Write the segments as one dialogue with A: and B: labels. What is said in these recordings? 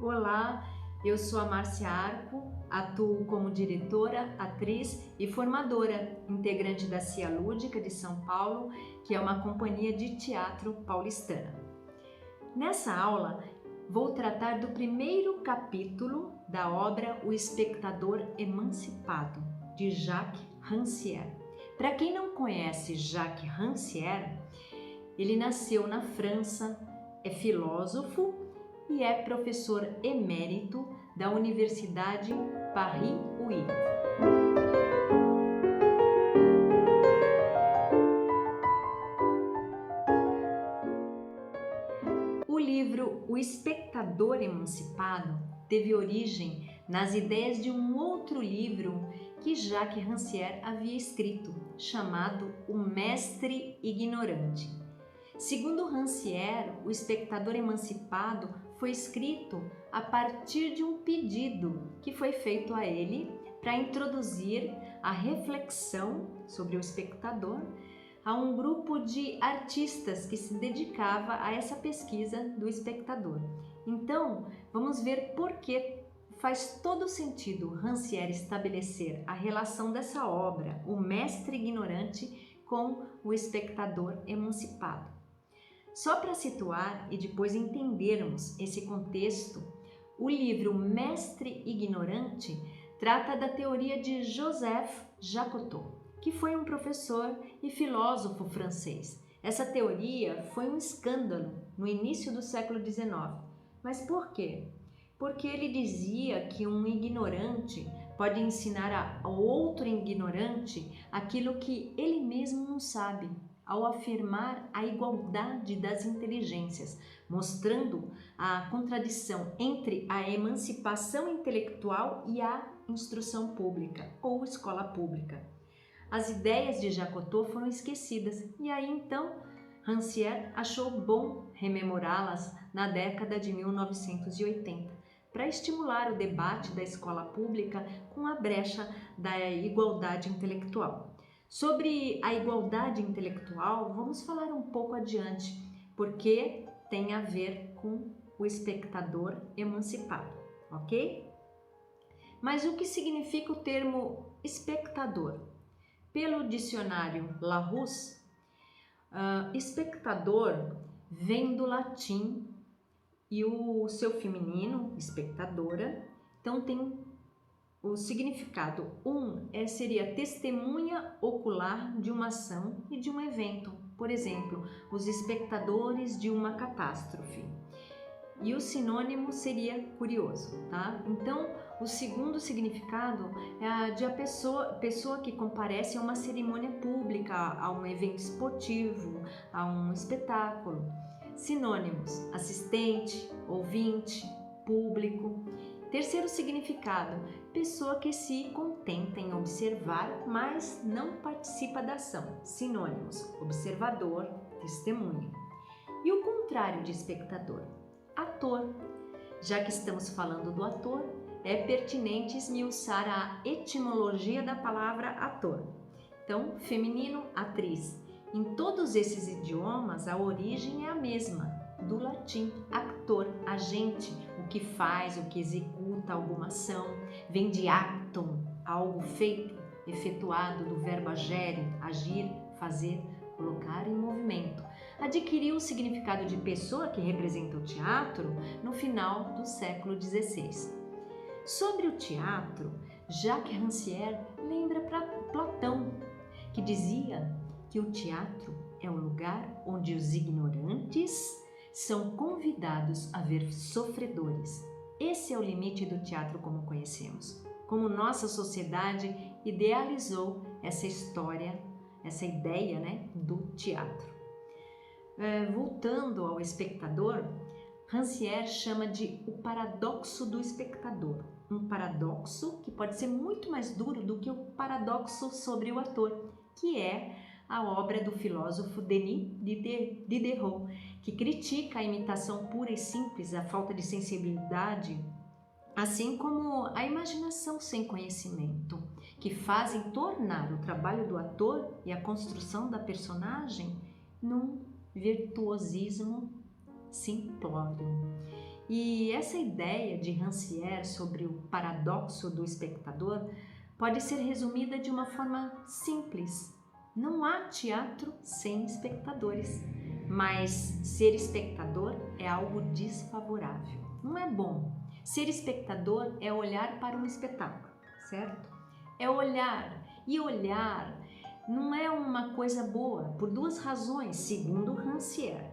A: Olá, eu sou a Márcia Arco, atuo como diretora, atriz e formadora, integrante da CIA Lúdica de São Paulo, que é uma companhia de teatro paulistana. Nessa aula, vou tratar do primeiro capítulo da obra O Espectador Emancipado, de Jacques Rancière. Para quem não conhece Jacques Rancière, ele nasceu na França, é filósofo e é professor emérito da Universidade Paris-Ouest. O livro O Espectador Emancipado teve origem nas ideias de um outro livro que Jacques Rancière havia escrito, chamado O Mestre Ignorante. Segundo Rancière, O Espectador Emancipado foi escrito a partir de um pedido que foi feito a ele para introduzir a reflexão sobre o espectador a um grupo de artistas que se dedicava a essa pesquisa do espectador. Então, vamos ver por que faz todo sentido Rancière estabelecer a relação dessa obra, O Mestre Ignorante, com o espectador emancipado. Só para situar e depois entendermos esse contexto, o livro Mestre Ignorante trata da teoria de Joseph Jacotot, que foi um professor e filósofo francês. Essa teoria foi um escândalo no início do século XIX. Mas por quê? Porque ele dizia que um ignorante pode ensinar a outro ignorante aquilo que ele mesmo não sabe, ao afirmar a igualdade das inteligências, mostrando a contradição entre a emancipação intelectual e a instrução pública ou escola pública. As ideias de Jacotot foram esquecidas e aí então Rancière achou bom rememorá-las na década de 1980 para estimular o debate da escola pública com a brecha da igualdade intelectual. Sobre a igualdade intelectual, vamos falar um pouco adiante, porque tem a ver com o espectador emancipado, ok? Mas o que significa o termo espectador? Pelo dicionário Larousse, espectador vem do latim e o seu feminino, espectadora, então tem o significado seria testemunha ocular de uma ação e de um evento, por exemplo, os espectadores de uma catástrofe. E o sinônimo seria curioso, tá? Então, o segundo significado é de a pessoa que comparece a uma cerimônia pública, a um evento esportivo, a um espetáculo. Sinônimos: assistente, ouvinte, público. Terceiro significado: pessoa que se contenta em observar, mas não participa da ação. Sinônimos: observador, testemunha. E o contrário de espectador: ator. Já que estamos falando do ator, é pertinente esmiuçar a etimologia da palavra ator. Então, feminino, atriz. Em todos esses idiomas, a origem é a mesma, do latim, actor, agente, o que faz, o que executa alguma ação. Vem de actum, algo feito, efetuado, do verbo agere, agir, fazer, colocar em movimento. Adquiriu o significado de pessoa que representa o teatro no final do século XVI. Sobre o teatro, Jacques Rancière lembra para Platão, que dizia que o teatro é o lugar onde os ignorantes são convidados a ver sofredores. Esse é o limite do teatro como conhecemos, como nossa sociedade idealizou essa história, essa ideia, do teatro. Voltando ao espectador, Rancière chama de o paradoxo do espectador, um paradoxo que pode ser muito mais duro do que o paradoxo sobre o ator, que é a obra do filósofo Denis Diderot, que critica a imitação pura e simples, a falta de sensibilidade, assim como a imaginação sem conhecimento, que fazem tornar o trabalho do ator e a construção da personagem num virtuosismo simplório. E essa ideia de Rancière sobre o paradoxo do espectador pode ser resumida de uma forma simples. Não há teatro sem espectadores, mas ser espectador é algo desfavorável. Não é bom. Ser espectador é olhar para um espetáculo, certo? É olhar, e olhar não é uma coisa boa, por duas razões, segundo Rancière.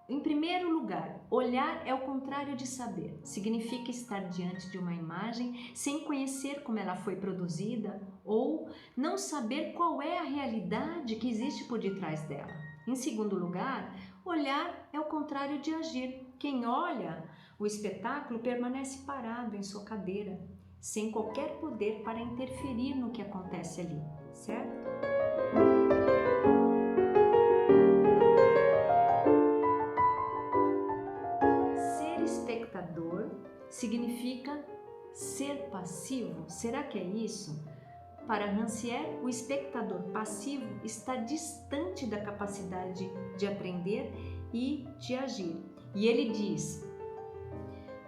A: Em primeiro lugar, olhar é o contrário de saber. Significa estar diante de uma imagem sem conhecer como ela foi produzida ou não saber qual é a realidade que existe por detrás dela. Em segundo lugar, olhar é o contrário de agir. Quem olha o espetáculo permanece parado em sua cadeira, sem qualquer poder para interferir no que acontece ali, certo? Espectador significa ser passivo? Será que é isso? Para Rancière, o espectador passivo está distante da capacidade de aprender e de agir. E ele diz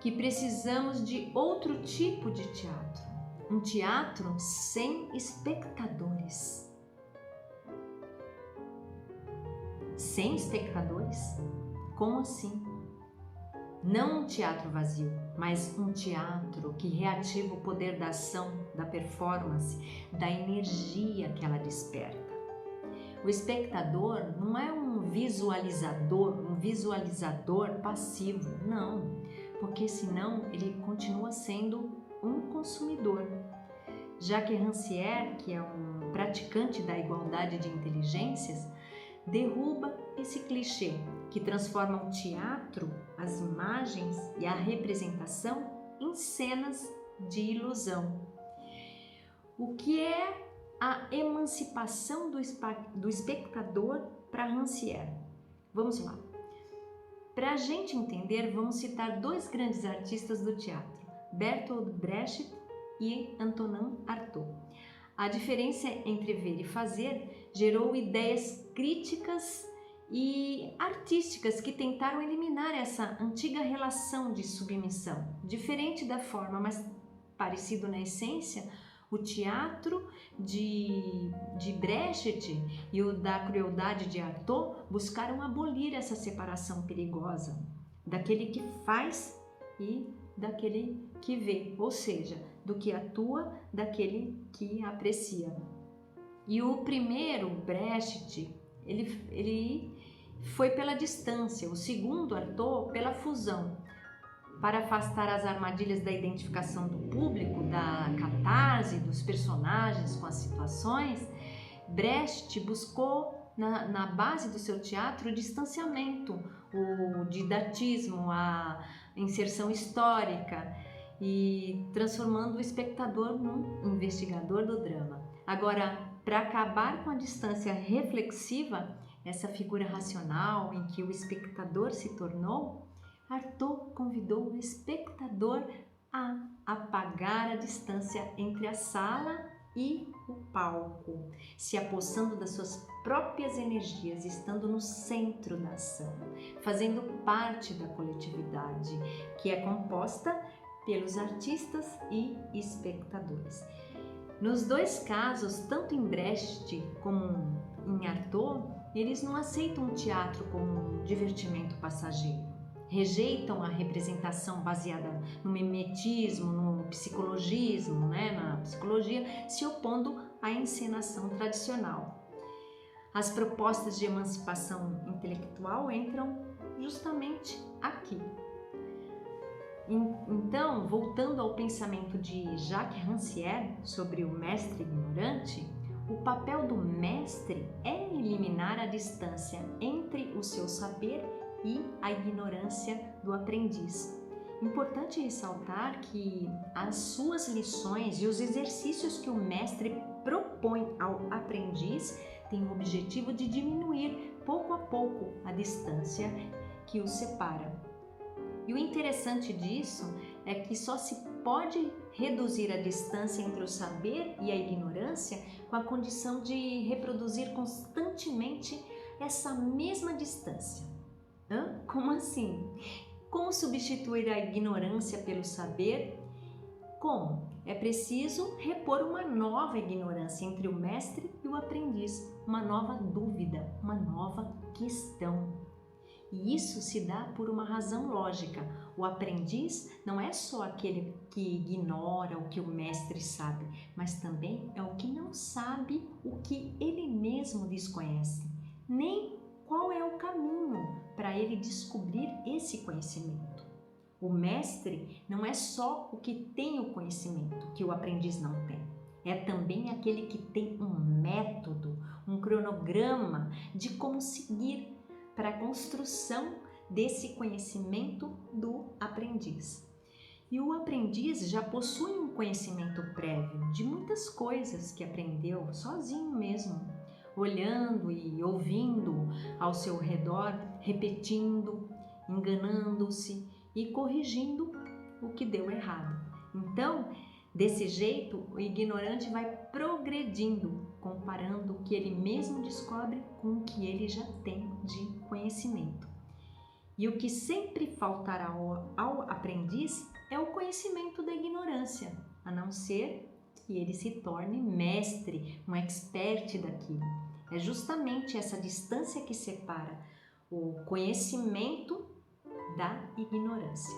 A: que precisamos de outro tipo de teatro, um teatro sem espectadores. Sem espectadores? Como assim? Não um teatro vazio, mas um teatro que reativa o poder da ação, da performance, da energia que ela desperta. O espectador não é um visualizador passivo, não, porque senão ele continua sendo um consumidor. Já que Rancière, que é um praticante da igualdade de inteligências, derruba esse clichê que transforma o teatro, as imagens e a representação em cenas de ilusão. O que é a emancipação do espectador para Rancière? Vamos lá. Para a gente entender, vamos citar dois grandes artistas do teatro, Bertolt Brecht e Antonin Artaud. A diferença entre ver e fazer gerou ideias críticas e artísticas que tentaram eliminar essa antiga relação de submissão. Diferente da forma, mas parecido na essência, o teatro de Brecht e o da crueldade de Artaud buscaram abolir essa separação perigosa daquele que faz e daquele que vê, ou seja, do que atua, daquele que aprecia. E o primeiro, Brecht, ele foi pela distância, o segundo, Artaud, pela fusão, para afastar as armadilhas da identificação do público, da catarse, dos personagens com as situações. Brecht buscou na base do seu teatro o distanciamento, o didatismo, a inserção histórica e transformando o espectador num investigador do drama. Agora, para acabar com a distância reflexiva, essa figura racional em que o espectador se tornou, Artaud convidou o espectador a apagar a distância entre a sala e o palco, se apossando das suas próprias energias, estando no centro da ação, fazendo parte da coletividade, que é composta pelos artistas e espectadores. Nos dois casos, tanto em Brecht como em Artaud, eles não aceitam o teatro como um divertimento passageiro. Rejeitam a representação baseada no mimetismo, no psicologismo, na psicologia, se opondo à encenação tradicional. As propostas de emancipação intelectual entram justamente aqui. Então, voltando ao pensamento de Jacques Rancière sobre o mestre ignorante, o papel do mestre é eliminar a distância entre o seu saber e a ignorância do aprendiz. Importante ressaltar que as suas lições e os exercícios que o mestre propõe ao aprendiz têm o objetivo de diminuir pouco a pouco a distância que os separa. E o interessante disso é que só se pode reduzir a distância entre o saber e a ignorância com a condição de reproduzir constantemente essa mesma distância. Hã? Como assim? Como substituir a ignorância pelo saber? Como? É preciso repor uma nova ignorância entre o mestre e o aprendiz, uma nova dúvida, uma nova questão. E isso se dá por uma razão lógica. O aprendiz não é só aquele que ignora o que o mestre sabe, mas também é o que não sabe o que ele mesmo desconhece, nem qual é o caminho para ele descobrir esse conhecimento. O mestre não é só o que tem o conhecimento, que o aprendiz não tem. É também aquele que tem um método, um cronograma de como seguir para a construção desse conhecimento do aprendiz. E o aprendiz já possui um conhecimento prévio de muitas coisas que aprendeu sozinho mesmo, olhando e ouvindo ao seu redor, repetindo, enganando-se e corrigindo o que deu errado. Então, desse jeito, o ignorante vai progredindo, comparando o que ele mesmo descobre com o que ele já tem de conhecimento. E o que sempre faltará ao aprendiz é o conhecimento da ignorância, a não ser que ele se torne mestre, um expert daquilo. É justamente essa distância que separa o conhecimento da ignorância.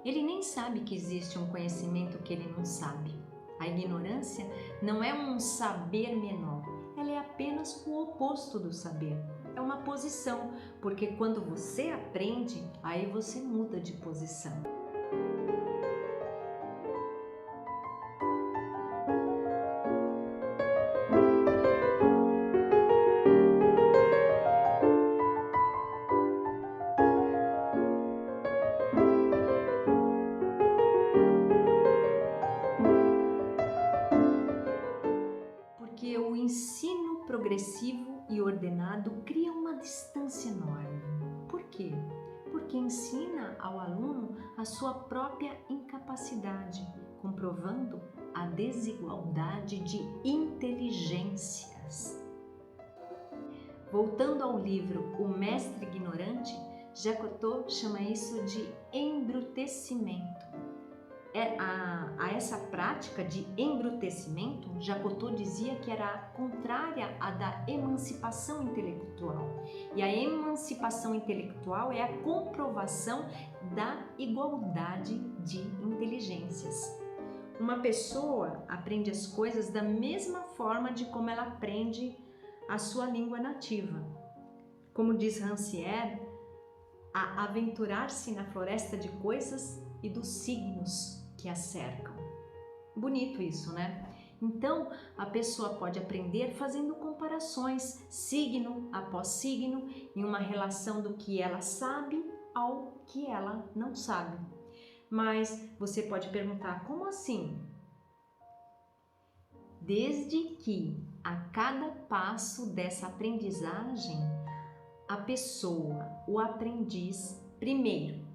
A: Ele nem sabe que existe um conhecimento que ele não sabe. A ignorância não é um saber menor, ela é apenas o oposto do saber. É uma posição, porque quando você aprende, aí você muda de posição. Porque o ensino progressivo e ordenado cria uma distância enorme. Por quê? Porque ensina ao aluno a sua própria incapacidade, comprovando a desigualdade de inteligências. Voltando ao livro O Mestre Ignorante, Jacques Cousteau chama isso de embrutecimento. A essa prática de embrutecimento, Jacques Cousteau dizia que era contrária à da emancipação intelectual. E a emancipação intelectual é a comprovação da igualdade de inteligências. Uma pessoa aprende as coisas da mesma forma de como ela aprende a sua língua nativa. Como diz Rancière, a aventurar-se na floresta de coisas e dos signos que a cercam. Bonito isso, né? Então, a pessoa pode aprender fazendo comparações, signo após signo, em uma relação do que ela sabe ao que ela não sabe. Mas você pode perguntar, como assim? Desde que a cada passo dessa aprendizagem, a pessoa, o aprendiz, primeiro,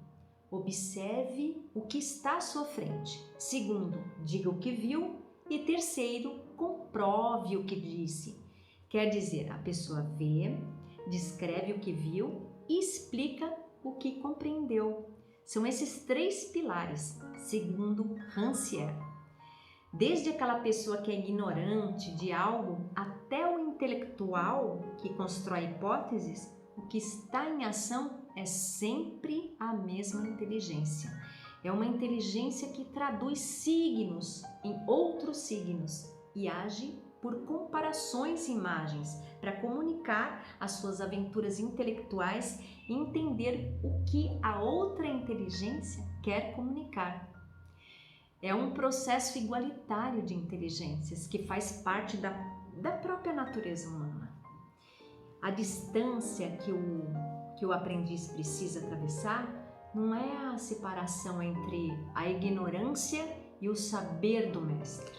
A: observe o que está à sua frente. Segundo, diga o que viu. E terceiro, comprove o que disse. Quer dizer, a pessoa vê, descreve o que viu e explica o que compreendeu. São esses três pilares, segundo Rancière. Desde aquela pessoa que é ignorante de algo até o intelectual que constrói hipóteses, o que está em ação é sempre a mesma inteligência. É uma inteligência que traduz signos em outros signos e age por comparações e imagens para comunicar as suas aventuras intelectuais e entender o que a outra inteligência quer comunicar. É um processo igualitário de inteligências que faz parte da própria natureza humana. A distância que o aprendiz precisa atravessar não é a separação entre a ignorância e o saber do mestre.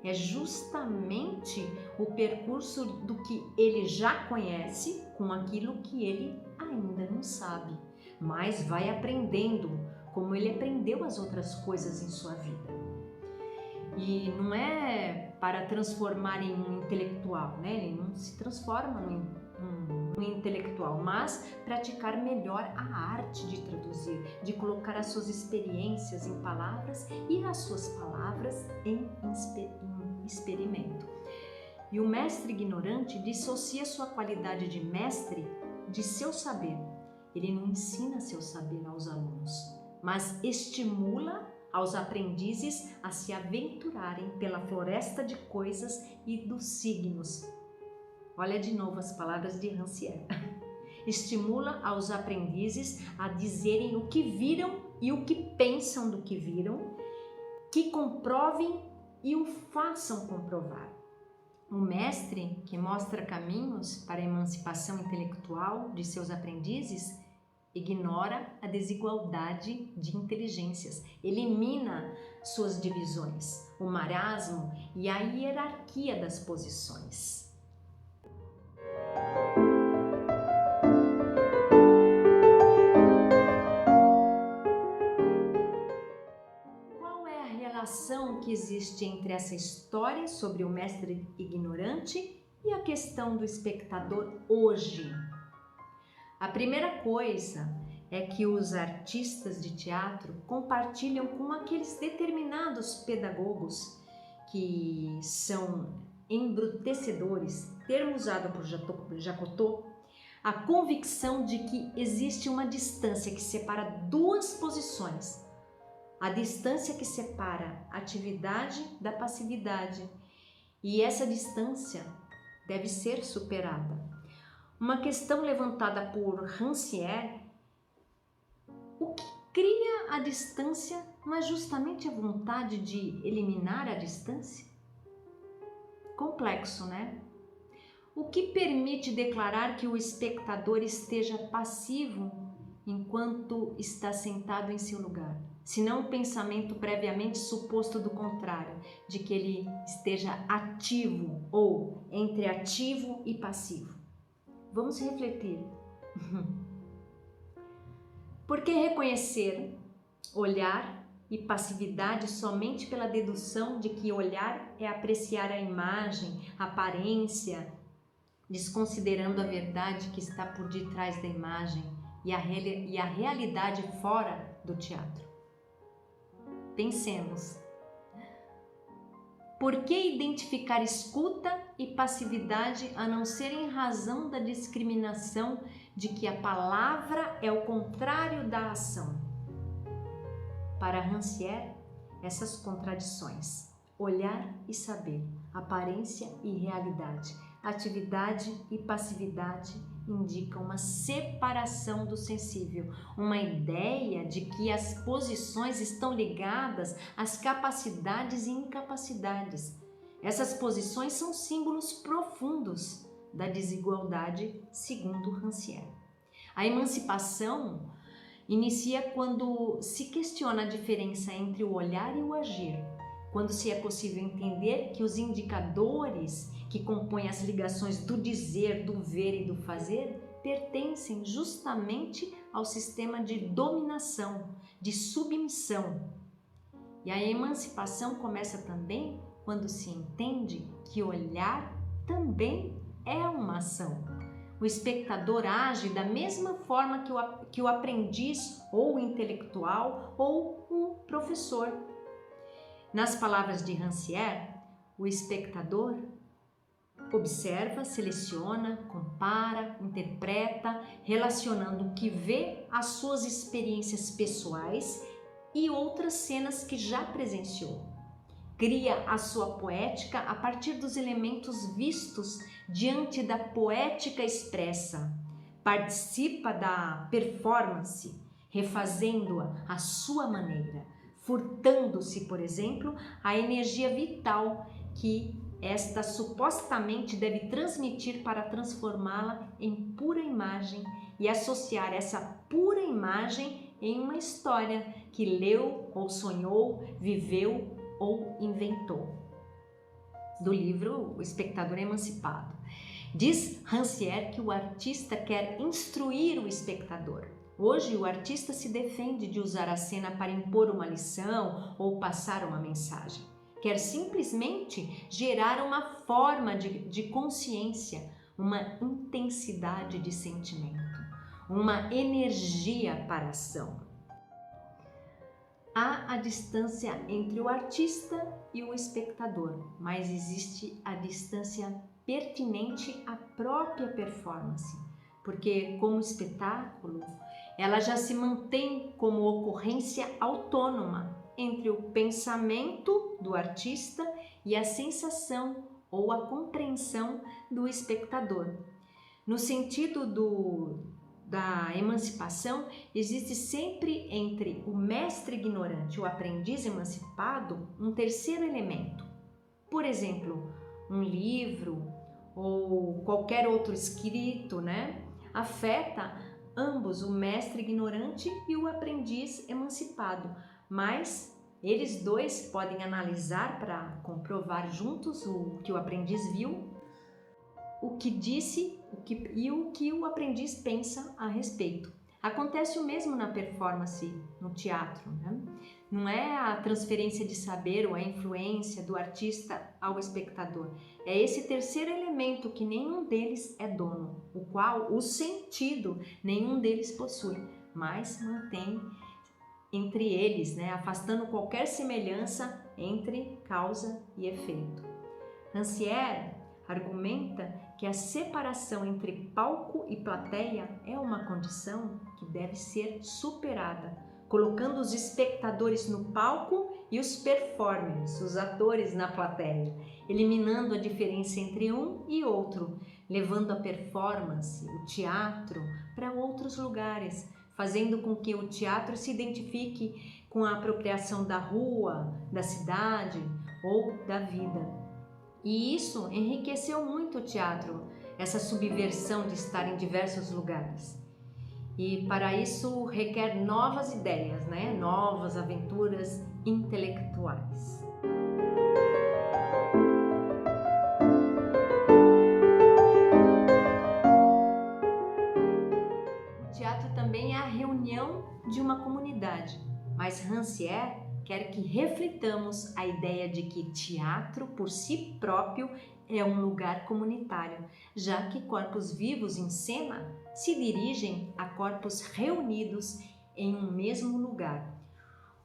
A: É justamente o percurso do que ele já conhece com aquilo que ele ainda não sabe, mas vai aprendendo como ele aprendeu as outras coisas em sua vida. E não é para transformar em um intelectual, né? Ele não se transforma num intelectual, mas praticar melhor a arte de traduzir, de colocar as suas experiências em palavras e as suas palavras em experimento. E o mestre ignorante dissocia sua qualidade de mestre de seu saber. Ele não ensina seu saber aos alunos, mas estimula aos aprendizes a se aventurarem pela floresta de coisas e dos signos. Olha de novo as palavras de Rancière. Estimula aos aprendizes a dizerem o que viram e o que pensam do que viram, que comprovem e o façam comprovar. O mestre que mostra caminhos para a emancipação intelectual de seus aprendizes ignora a desigualdade de inteligências, elimina suas divisões, o marasmo e a hierarquia das posições. Que existe entre essa história sobre o mestre ignorante e a questão do espectador hoje? A primeira coisa é que os artistas de teatro compartilham com aqueles determinados pedagogos que são embrutecedores, termo usado por Jacotot, a convicção de que existe uma distância que separa duas posições. A distância que separa a atividade da passividade, e essa distância deve ser superada. Uma questão levantada por Rancière: o que cria a distância não é justamente a vontade de eliminar a distância? Complexo, né? O que permite declarar que o espectador esteja passivo enquanto está sentado em seu lugar? Se não o pensamento previamente suposto do contrário, de que ele esteja ativo ou entre ativo e passivo. Vamos refletir. Por que reconhecer olhar e passividade somente pela dedução de que olhar é apreciar a imagem, a aparência, desconsiderando a verdade que está por detrás da imagem e a realidade fora do teatro? Pensemos. Por que identificar escuta e passividade a não ser em razão da discriminação de que a palavra é o contrário da ação? Para Rancière, essas contradições, olhar e saber, aparência e realidade, atividade e passividade, indica uma separação do sensível, uma ideia de que as posições estão ligadas às capacidades e incapacidades. Essas posições são símbolos profundos da desigualdade, segundo Rancière. A emancipação inicia quando se questiona a diferença entre o olhar e o agir, quando se é possível entender que os indicadores que compõem as ligações do dizer, do ver e do fazer pertencem justamente ao sistema de dominação, de submissão. E a emancipação começa também quando se entende que olhar também é uma ação. O espectador age da mesma forma que o aprendiz ou o intelectual ou o professor. Nas palavras de Rancière, o espectador observa, seleciona, compara, interpreta, relacionando o que vê às suas experiências pessoais e outras cenas que já presenciou. Cria a sua poética a partir dos elementos vistos diante da poética expressa. Participa da performance, refazendo-a à sua maneira, furtando-se, por exemplo, a energia vital que esta supostamente deve transmitir para transformá-la em pura imagem e associar essa pura imagem em uma história que leu ou sonhou, viveu ou inventou. Do livro O Espectador Emancipado. Diz Rancière que o artista quer instruir o espectador. Hoje, o artista se defende de usar a cena para impor uma lição ou passar uma mensagem. Quer simplesmente gerar uma forma de consciência, uma intensidade de sentimento, uma energia para a ação. Há a distância entre o artista e o espectador, mas existe a distância pertinente à própria performance, porque como espetáculo, ela já se mantém como ocorrência autônoma entre o pensamento do artista e a sensação ou a compreensão do espectador. No sentido da emancipação, existe sempre entre o mestre ignorante e o aprendiz emancipado um terceiro elemento. Por exemplo, um livro ou qualquer outro escrito, afeta ambos, o mestre ignorante e o aprendiz emancipado, mas eles dois podem analisar para comprovar juntos o que o aprendiz viu, o que disse e o que o aprendiz pensa a respeito. Acontece o mesmo na performance, no teatro, Não é a transferência de saber ou a influência do artista ao espectador. É esse terceiro elemento que nenhum deles é dono, o qual o sentido nenhum deles possui, mas mantém entre eles, afastando qualquer semelhança entre causa e efeito. Rancière argumenta que a separação entre palco e plateia é uma condição que deve ser superada, colocando os espectadores no palco e os performers, os atores, na plateia, eliminando a diferença entre um e outro, levando a performance, o teatro, para outros lugares, fazendo com que o teatro se identifique com a apropriação da rua, da cidade ou da vida. E isso enriqueceu muito o teatro, essa subversão de estar em diversos lugares. E para isso requer novas ideias, novas aventuras intelectuais. O teatro também é a reunião de uma comunidade, mas Rancière quer que reflitamos a ideia de que teatro por si próprio é um lugar comunitário, já que corpos vivos em cena se dirigem a corpos reunidos em um mesmo lugar.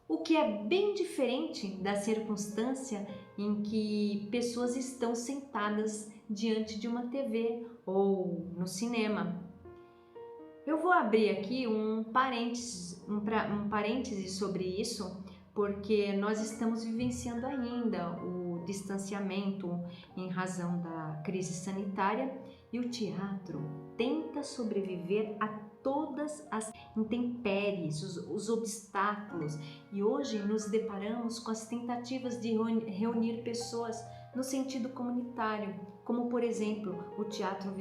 A: O que é bem diferente da circunstância em que pessoas estão sentadas diante de uma TV ou no cinema. Eu vou abrir aqui um parêntese sobre isso, porque nós estamos vivenciando ainda o distanciamento em razão da crise sanitária e o teatro tenta sobreviver a todas as intempéries, os obstáculos, e hoje nos deparamos com as tentativas de reunir pessoas no sentido comunitário, como por exemplo o teatro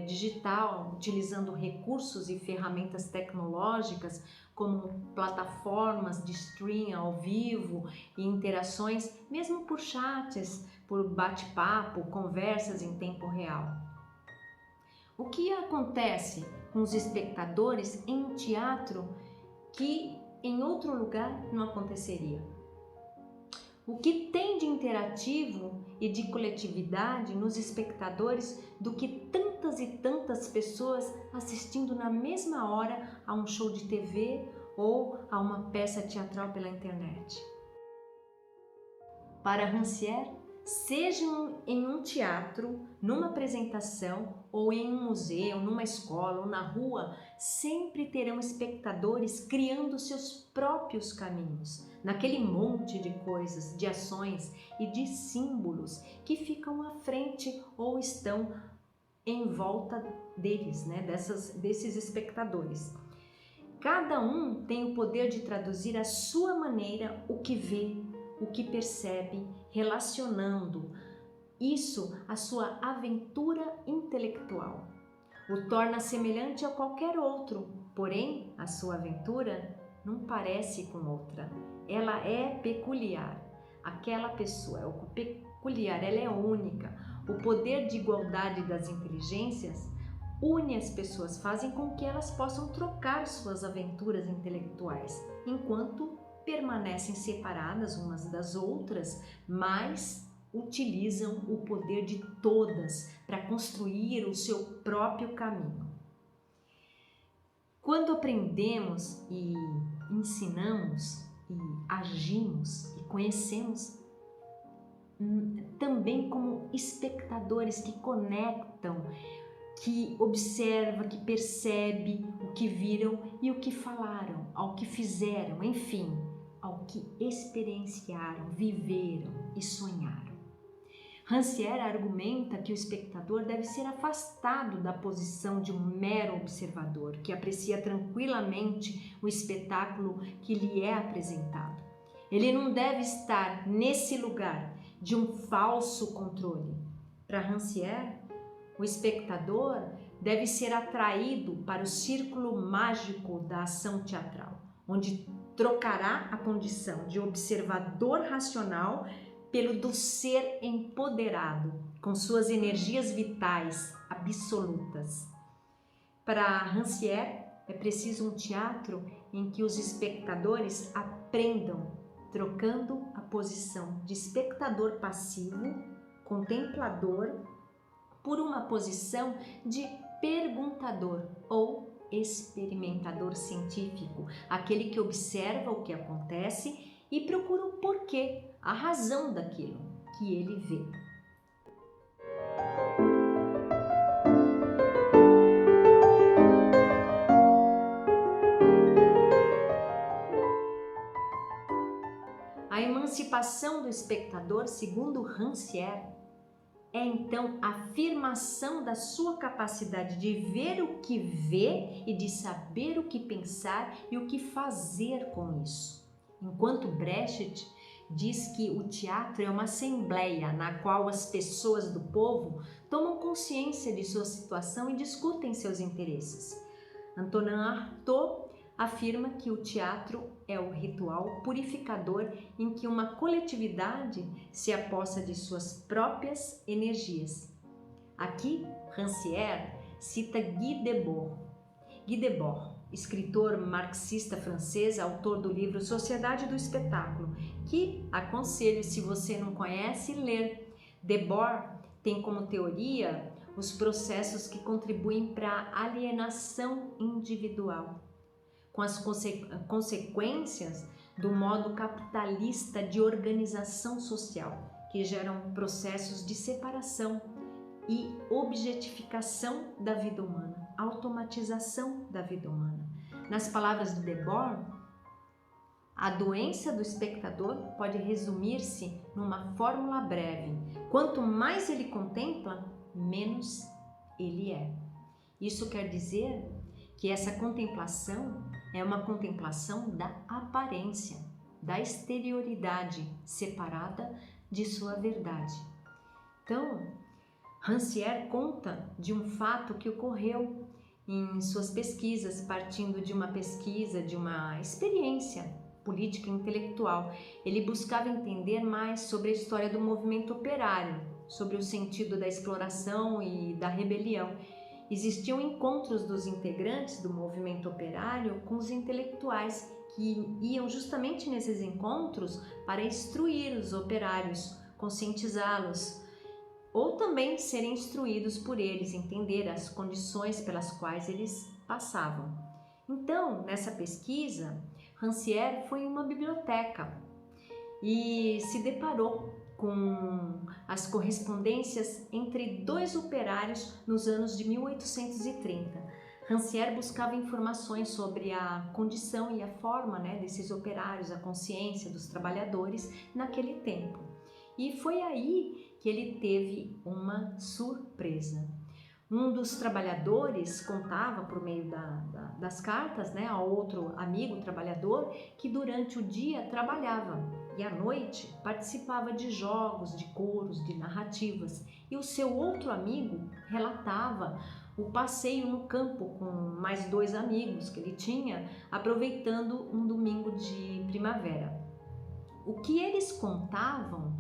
A: digital, utilizando recursos e ferramentas tecnológicas como plataformas de stream ao vivo e interações, mesmo por chats, por bate-papo, conversas em tempo real. O que acontece com os espectadores em um teatro que em outro lugar não aconteceria? O que tem de interativo e de coletividade nos espectadores do que tantas e tantas pessoas assistindo na mesma hora a um show de TV ou a uma peça teatral pela internet? Para Rancière, seja em um teatro, numa apresentação, ou em um museu, numa escola ou na rua, sempre terão espectadores criando seus próprios caminhos, naquele monte de coisas, de ações e de símbolos que ficam à frente ou estão em volta deles, desses espectadores. Cada um tem o poder de traduzir à sua maneira o que vê, o que percebe, relacionando isso à sua aventura intelectual. O torna semelhante a qualquer outro, porém a sua aventura não parece com outra. Ela é peculiar. Aquela pessoa é o peculiar, ela é única. O poder de igualdade das inteligências une as pessoas, fazem com que elas possam trocar suas aventuras intelectuais, enquanto permanecem separadas umas das outras, mas utilizam o poder de todas para construir o seu próprio caminho. Quando aprendemos e ensinamos e agimos e conhecemos também como espectadores que conectam, que observa, que percebe o que viram e o que falaram, ao que fizeram, enfim, ao que experienciaram, viveram e sonharam. Rancière argumenta que o espectador deve ser afastado da posição de um mero observador, que aprecia tranquilamente o espetáculo que lhe é apresentado. Ele não deve estar nesse lugar de um falso controle. Para Rancière, o espectador deve ser atraído para o círculo mágico da ação teatral, onde trocará a condição de observador racional pelo do ser empoderado, com suas energias vitais absolutas. Para Rancière, é preciso um teatro em que os espectadores aprendam, trocando a posição de espectador passivo, contemplador, por uma posição de perguntador ou experimentador científico, aquele que observa o que acontece e procura o porquê, a razão daquilo que ele vê. A emancipação do espectador, segundo Rancière, é então a afirmação da sua capacidade de ver o que vê e de saber o que pensar e o que fazer com isso. Enquanto Brecht diz que o teatro é uma assembleia na qual as pessoas do povo tomam consciência de sua situação e discutem seus interesses. Antonin Artaud afirma que o teatro é o ritual purificador em que uma coletividade se apossa de suas próprias energias. Aqui, Rancière cita Guy Debord. Guy Debord, escritor marxista francês, autor do livro Sociedade do Espetáculo, que aconselho, se você não conhece, ler. Debord tem como teoria os processos que contribuem para a alienação individual, com as consequências do modo capitalista de organização social, que geram processos de separação e objetificação da vida humana, automatização da vida humana. Nas palavras de Debord, a doença do espectador pode resumir-se numa fórmula breve: quanto mais ele contempla, menos ele é. Isso quer dizer que essa contemplação é uma contemplação da aparência, da exterioridade separada de sua verdade. Então, Rancière conta de um fato que ocorreu em suas pesquisas, partindo de uma pesquisa, de uma experiência política e intelectual. Ele buscava entender mais sobre a história do movimento operário, sobre o sentido da exploração e da rebelião. Existiam encontros dos integrantes do movimento operário com os intelectuais que iam justamente nesses encontros para instruir os operários, conscientizá-los, ou também serem instruídos por eles, entender as condições pelas quais eles passavam. Então, nessa pesquisa, Rancière foi em uma biblioteca e se deparou com as correspondências entre dois operários nos anos de 1830. Rancière buscava informações sobre a condição e a forma, desses operários, a consciência dos trabalhadores naquele tempo. E foi aí que ele teve uma surpresa. Um dos trabalhadores contava por meio das cartas, a outro amigo trabalhador, que durante o dia trabalhava e à noite participava de jogos, de coros, de narrativas. E o seu outro amigo relatava o passeio no campo com mais dois amigos que ele tinha, aproveitando um domingo de primavera. O que eles contavam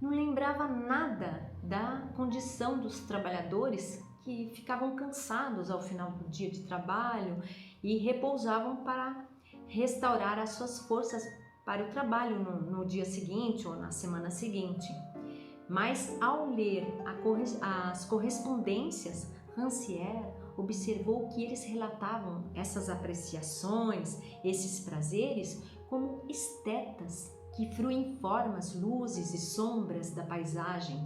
A: não lembrava nada da condição dos trabalhadores que ficavam cansados ao final do dia de trabalho e repousavam para restaurar as suas forças para o trabalho no dia seguinte ou na semana seguinte. Mas ao ler as correspondências, Rancière observou que eles relatavam essas apreciações, esses prazeres, como estetas que fruem formas, luzes e sombras da paisagem,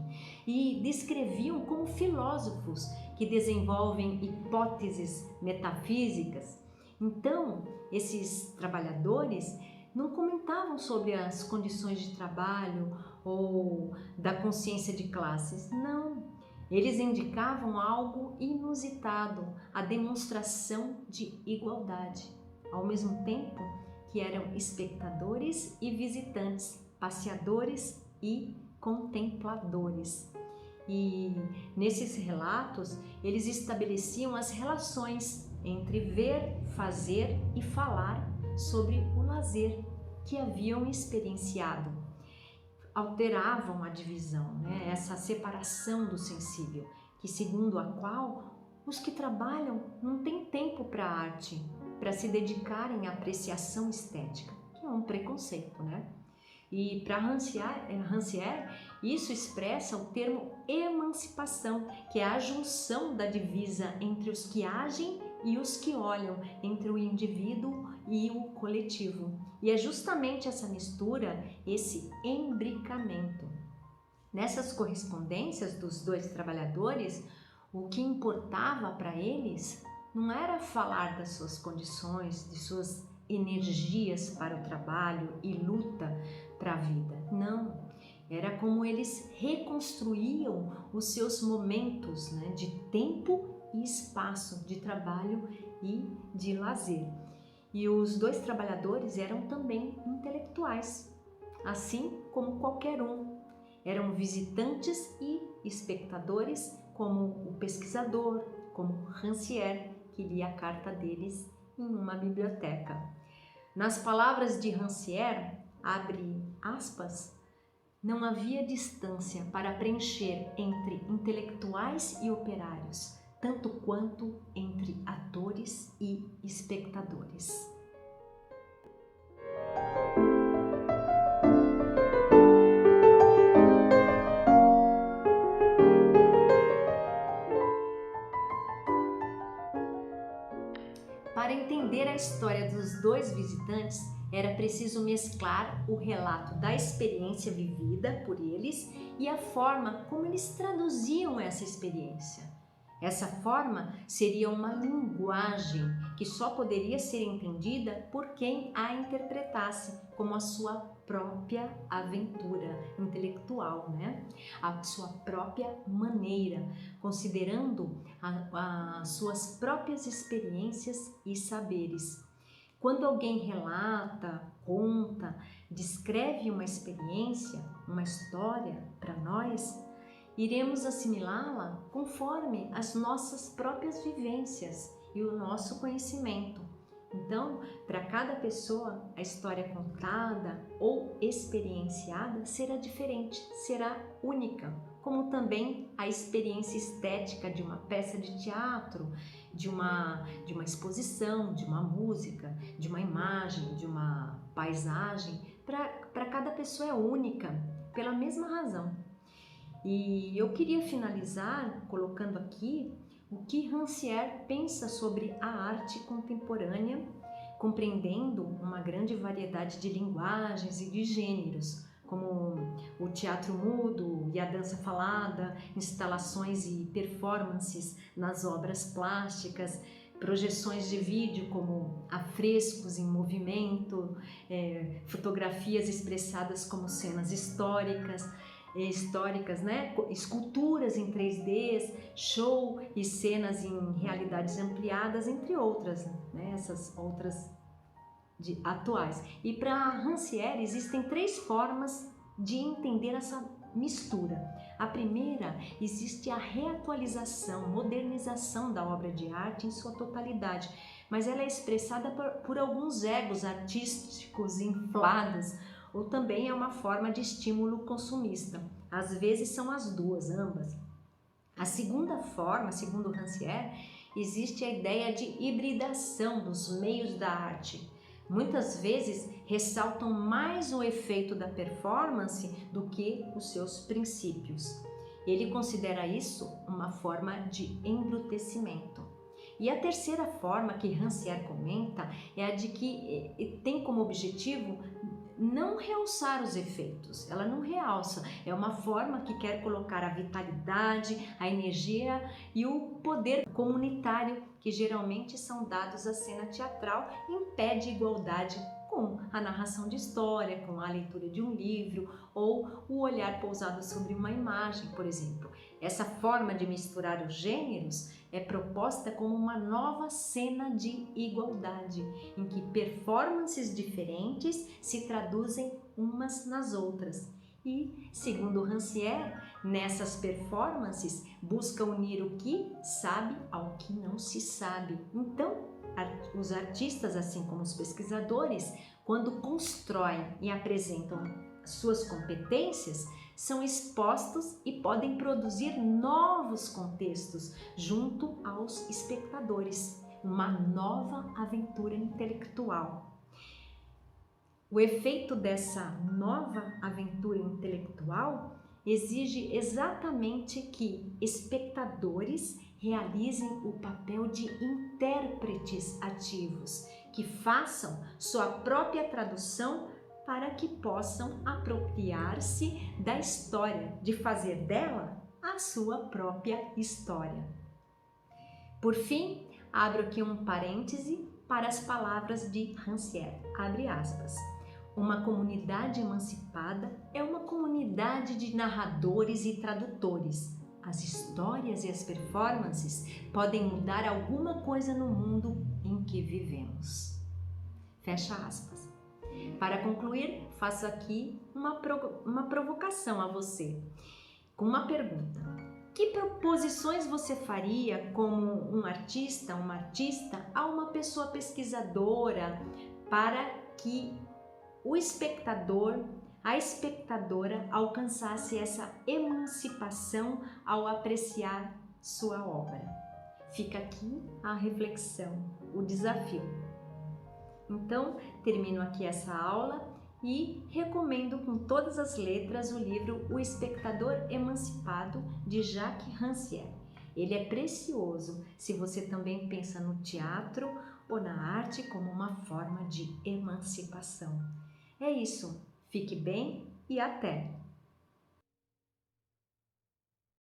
A: e descreviam como filósofos que desenvolvem hipóteses metafísicas. Então, esses trabalhadores não comentavam sobre as condições de trabalho ou da consciência de classes, não. Eles indicavam algo inusitado, a demonstração de igualdade, ao mesmo tempo que eram espectadores e visitantes, passeadores e contempladores. E nesses relatos, eles estabeleciam as relações entre ver, fazer e falar sobre o lazer que haviam experienciado. Alteravam a divisão, essa separação do sensível, que segundo a qual os que trabalham não têm tempo para a arte, para se dedicarem à apreciação estética, que é um preconceito, E para Rancière, isso expressa o termo emancipação, que é a junção da divisa entre os que agem e os que olham, entre o indivíduo e o coletivo. E é justamente essa mistura, esse embricamento. Nessas correspondências dos dois trabalhadores, o que importava para eles não era falar das suas condições, de suas energias para o trabalho e luta para a vida. Não, era como eles reconstruíam os seus momentos de tempo e espaço de trabalho e de lazer. E os dois trabalhadores eram também intelectuais, assim como qualquer um. Eram visitantes e espectadores, como o pesquisador, como Rancière, que lia a carta deles em uma biblioteca. Nas palavras de Rancière, abre aspas, não havia distância para preencher entre intelectuais e operários, tanto quanto entre atores e espectadores. Para entender a história dos dois visitantes, era preciso mesclar o relato da experiência vivida por eles e a forma como eles traduziam essa experiência. Essa forma seria uma linguagem que só poderia ser entendida por quem a interpretasse como a sua própria aventura intelectual, A sua própria maneira, considerando as suas próprias experiências e saberes. Quando alguém relata, conta, descreve uma experiência, uma história para nós, iremos assimilá-la conforme as nossas próprias vivências e o nosso conhecimento. Então, para cada pessoa, a história contada ou experienciada será diferente, será única, como também a experiência estética de uma peça de teatro, de uma exposição, de uma música, de uma imagem, de uma paisagem. Para cada pessoa é única, pela mesma razão. E eu queria finalizar colocando aqui o que Rancière pensa sobre a arte contemporânea, compreendendo uma grande variedade de linguagens e de gêneros, como o teatro mudo e a dança falada, instalações e performances nas obras plásticas, projeções de vídeo como afrescos em movimento, fotografias expressadas como cenas históricas, esculturas em 3D, show e cenas em realidades ampliadas, entre outras, essas outras atuais. E para Rancière existem 3 formas de entender essa mistura. A primeira, existe a reatualização, modernização da obra de arte em sua totalidade, mas ela é expressada por alguns egos artísticos inflados, ou também é uma forma de estímulo consumista. Às vezes são as duas, ambas. A segunda forma, segundo Rancière, existe a ideia de hibridação dos meios da arte, muitas vezes ressaltam mais o efeito da performance do que os seus princípios. Ele considera isso uma forma de embrutecimento. E a terceira forma que Rancière comenta é a de que tem como objetivo não realçar os efeitos. Ela não realça, é uma forma que quer colocar a vitalidade, a energia e o poder comunitário que geralmente são dados à cena teatral em pé de igualdade com a narração de história, com a leitura de um livro ou o olhar pousado sobre uma imagem, por exemplo. Essa forma de misturar os gêneros é proposta como uma nova cena de igualdade, em que performances diferentes se traduzem umas nas outras. E, segundo Rancière, nessas performances busca unir o que sabe ao que não se sabe. Então, os artistas, assim como os pesquisadores, quando constroem e apresentam suas competências, são expostos e podem produzir novos contextos junto aos espectadores, uma nova aventura intelectual. O efeito dessa nova aventura intelectual exige exatamente que espectadores realizem o papel de intérpretes ativos, que façam sua própria tradução para que possam apropriar-se da história, de fazer dela a sua própria história. Por fim, abro aqui um parêntese para as palavras de Rancière, abre aspas. Uma comunidade emancipada é uma comunidade de narradores e tradutores. As histórias e as performances podem mudar alguma coisa no mundo em que vivemos. Fecha aspas. Para concluir, faço aqui uma provocação a você, com uma pergunta. Que proposições você faria como um artista, uma artista, a uma pessoa pesquisadora para que o espectador, a espectadora alcançasse essa emancipação ao apreciar sua obra? Fica aqui a reflexão, o desafio. Então, termino aqui essa aula e recomendo com todas as letras o livro O Espectador Emancipado, de Jacques Rancière. Ele é precioso se você também pensa no teatro ou na arte como uma forma de emancipação. É isso, fique bem e até!